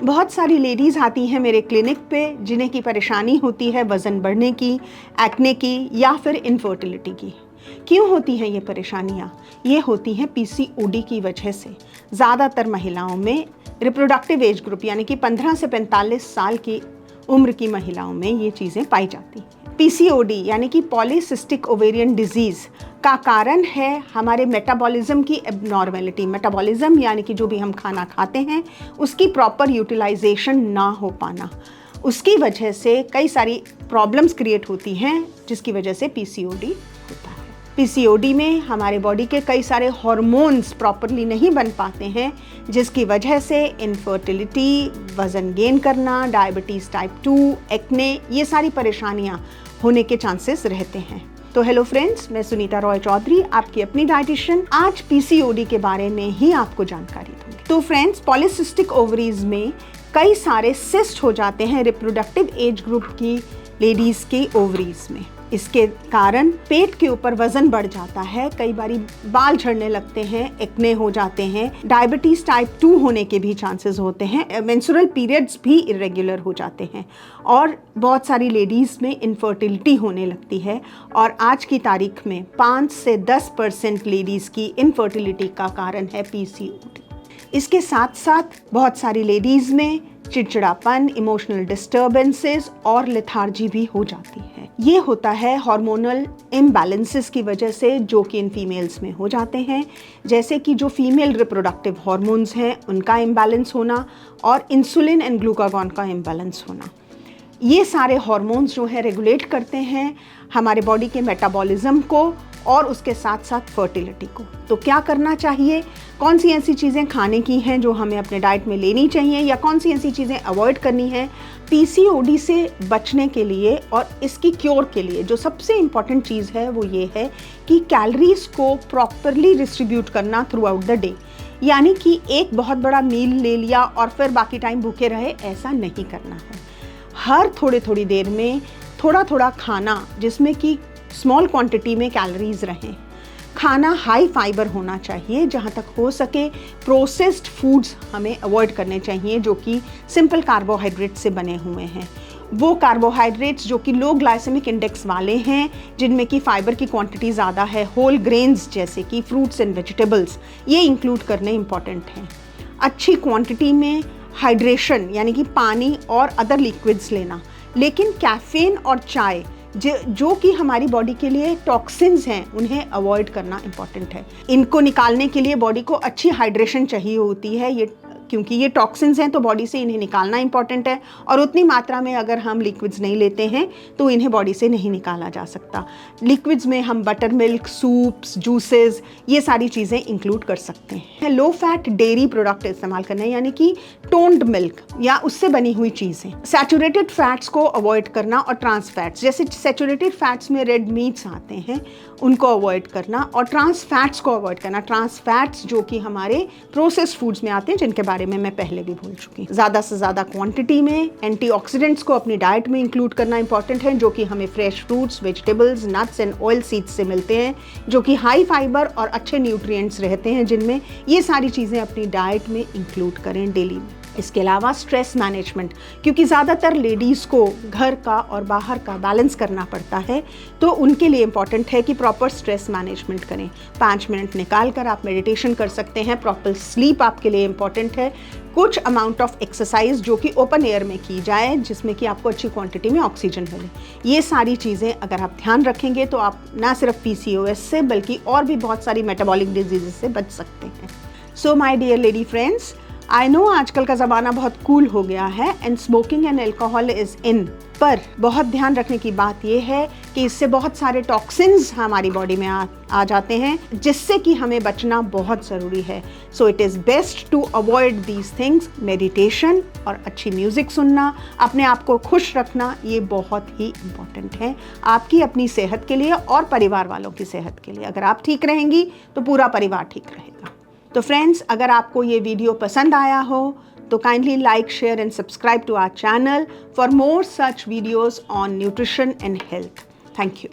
बहुत सारी लेडीज़ आती हैं मेरे क्लिनिक पे जिन्हें की परेशानी होती है वज़न बढ़ने की, एक्ने की या फिर इनफर्टिलिटी की। क्यों होती हैं ये परेशानियाँ? ये होती हैं पीसीओडी की वजह से। ज़्यादातर महिलाओं में रिप्रोडक्टिव एज ग्रुप यानी कि 15 से 45 साल की उम्र की महिलाओं में ये चीज़ें पाई जाती हैं। पीसीओडी यानी कि पॉलीसिस्टिक ओवेरियन डिजीज़ का कारण है हमारे मेटाबॉलिज्म की एबनॉर्मेलिटी। मेटाबॉलिज्म यानी कि जो भी हम खाना खाते हैं उसकी प्रॉपर यूटिलाइजेशन ना हो पाना, उसकी वजह से कई सारी प्रॉब्लम्स क्रिएट होती हैं जिसकी वजह से पीसीओडी होता है। पीसीओडी में हमारे बॉडी के कई सारे हार्मोन्स प्रॉपरली नहीं बन पाते हैं जिसकी वजह से इनफर्टिलिटी, वज़न गेन करना, डायबिटीज़ टाइप 2, एक्ने, ये सारी परेशानियाँ होने के चांसेस रहते हैं। तो हेलो फ्रेंड्स, मैं सुनीता रॉय चौधरी, आपकी अपनी डाइटिशियन, आज पीसीओडी के बारे में ही आपको जानकारी दूंगी। तो फ्रेंड्स, पॉलीसिस्टिक ओवरीज में कई सारे सिस्ट हो जाते हैं रिप्रोडक्टिव एज ग्रुप की लेडीज़ के ओवरीज में। इसके कारण पेट के ऊपर वजन बढ़ जाता है, कई बारी बाल झड़ने लगते हैं, एक्ने हो जाते हैं, डायबिटीज़ टाइप 2 होने के भी चांसेस होते हैं, मेंस्ट्रुअल पीरियड्स भी इरेगुलर हो जाते हैं और बहुत सारी लेडीज़ में इनफर्टिलिटी होने लगती है। और आज की तारीख में 5 से 10% लेडीज़ की इनफर्टिलिटी का कारण है पीसीओडी। इसके साथ साथ बहुत सारी लेडीज़ में चिड़चिड़ापन, इमोशनल डिस्टर्बेंसेस और लेथार्जी भी हो जाती है। ये होता है हार्मोनल इम्बैलेंसेस की वजह से जो कि इन फीमेल्स में हो जाते हैं, जैसे कि जो फीमेल रिप्रोडक्टिव हार्मोन्स हैं उनका इम्बैलेंस होना और इंसुलिन एंड ग्लूकागॉन का इम्बैलेंस होना। ये सारे हार्मोन्स जो है रेगुलेट करते हैं हमारे बॉडी के मेटाबॉलिज्म को और उसके साथ साथ फर्टिलिटी को। तो क्या करना चाहिए, कौन सी ऐसी चीज़ें खाने की हैं जो हमें अपने डाइट में लेनी चाहिए या कौन सी ऐसी चीज़ें अवॉइड करनी है पीसीओडी से बचने के लिए और इसकी क्योर के लिए। जो सबसे इम्पॉर्टेंट चीज़ है वो ये है कि कैलोरीज को प्रॉपरली डिस्ट्रीब्यूट करना थ्रू आउट द डे, यानी कि एक बहुत बड़ा मील ले लिया और फिर बाकी टाइम भूखे रहे, ऐसा नहीं करना है। हर थोड़ी देर में थोड़ा थोड़ा खाना जिसमें कि स्मॉल क्वांटिटी में कैलोरीज रहें। खाना हाई फाइबर होना चाहिए, जहाँ तक हो सके प्रोसेस्ड फूड्स हमें अवॉइड करने चाहिए जो कि सिंपल कार्बोहाइड्रेट से बने हुए हैं। वो कार्बोहाइड्रेट्स जो कि लो ग्लाइसेमिक इंडेक्स वाले हैं, जिनमें कि फाइबर की क्वांटिटी ज़्यादा है, होल ग्रेन्स जैसे कि फ्रूट्स एंड वेजिटेबल्स, ये इंक्लूड करने इम्पॉर्टेंट हैं। अच्छी क्वांटिटी में हाइड्रेशन यानी कि पानी और अदर लिक्विड्स लेना, लेकिन कैफीन और चाय जो कि हमारी बॉडी के लिए टॉक्सिन्स हैं उन्हें अवॉइड करना इम्पॉर्टेंट है। इनको निकालने के लिए बॉडी को अच्छी हाइड्रेशन चाहिए होती है, ये क्योंकि ये टॉक्सिन्स हैं तो बॉडी से इन्हें निकालना इंपॉर्टेंट है और उतनी मात्रा में अगर हम लिक्विड्स नहीं लेते हैं तो इन्हें बॉडी से नहीं निकाला जा सकता। लिक्विड्स में हम बटर मिल्क, सूप्स, जूसेस, ये सारी चीज़ें इंक्लूड कर सकते हैं। लो फैट डेयरी प्रोडक्ट इस्तेमाल करना है, यानी कि टोन्ड मिल्क या उससे बनी हुई चीज़ें। सैचुरेटेड फैट्स को अवॉइड करना और ट्रांस फैट्स, जैसे सैचुरेटेड फैट्स में रेड मीट्स आते हैं उनको अवॉइड करना और ट्रांस फैट्स को अवॉइड करना। ट्रांस फैट्स जो कि हमारे प्रोसेस्ड फूड्स में आते हैं जिनके बारे में मैं पहले भी बोल चुकी हूँ। ज़्यादा से ज़्यादा क्वांटिटी में एंटीऑक्सीडेंट्स को अपनी डाइट में इंक्लूड करना इंपॉर्टेंट है, जो कि हमें fresh fruits, vegetables, nuts and oil seeds से मिलते हैं, जो कि हाई फाइबर और अच्छे न्यूट्रिएंट्स रहते हैं, जिनमें ये सारी चीज़ें अपनी डाइट में इंक्लूड करें डेली में। इसके अलावा स्ट्रेस मैनेजमेंट, क्योंकि ज़्यादातर लेडीज़ को घर का और बाहर का बैलेंस करना पड़ता है, तो उनके लिए इम्पॉर्टेंट है कि प्रॉपर स्ट्रेस मैनेजमेंट करें। 5 मिनट निकाल कर आप मेडिटेशन कर सकते हैं। प्रॉपर स्लीप आपके लिए इम्पॉर्टेंट है। कुछ अमाउंट ऑफ एक्सरसाइज जो कि ओपन एयर में की जाए, जिसमें कि आपको अच्छी क्वांटिटी में ऑक्सीजन मिले। ये सारी चीज़ें अगर आप ध्यान रखेंगे तो आप ना सिर्फ पीसीओएस से बल्कि और भी बहुत सारी मेटाबॉलिक डिजीज़ से बच सकते हैं। So my dear lady friends, I know आजकल का ज़माना बहुत कूल हो गया है and smoking and alcohol is in, पर बहुत ध्यान रखने की बात यह है कि इससे बहुत सारे टॉक्सिन्स हमारी बॉडी में आ जाते हैं, जिससे कि हमें बचना बहुत ज़रूरी है। So it is best to avoid these things. Meditation और अच्छी म्यूज़िक सुनना, अपने आप को खुश रखना, ये बहुत ही इम्पॉर्टेंट है आपकी अपनी सेहत के लिए और परिवार वालों की सेहत के लिए। अगर आप ठीक रहेंगी तो पूरा परिवार ठीक रहेगा। तो फ्रेंड्स, अगर आपको ये वीडियो पसंद आया हो तो kindly like, share and subscribe to our channel for more such videos on nutrition and health. Thank you.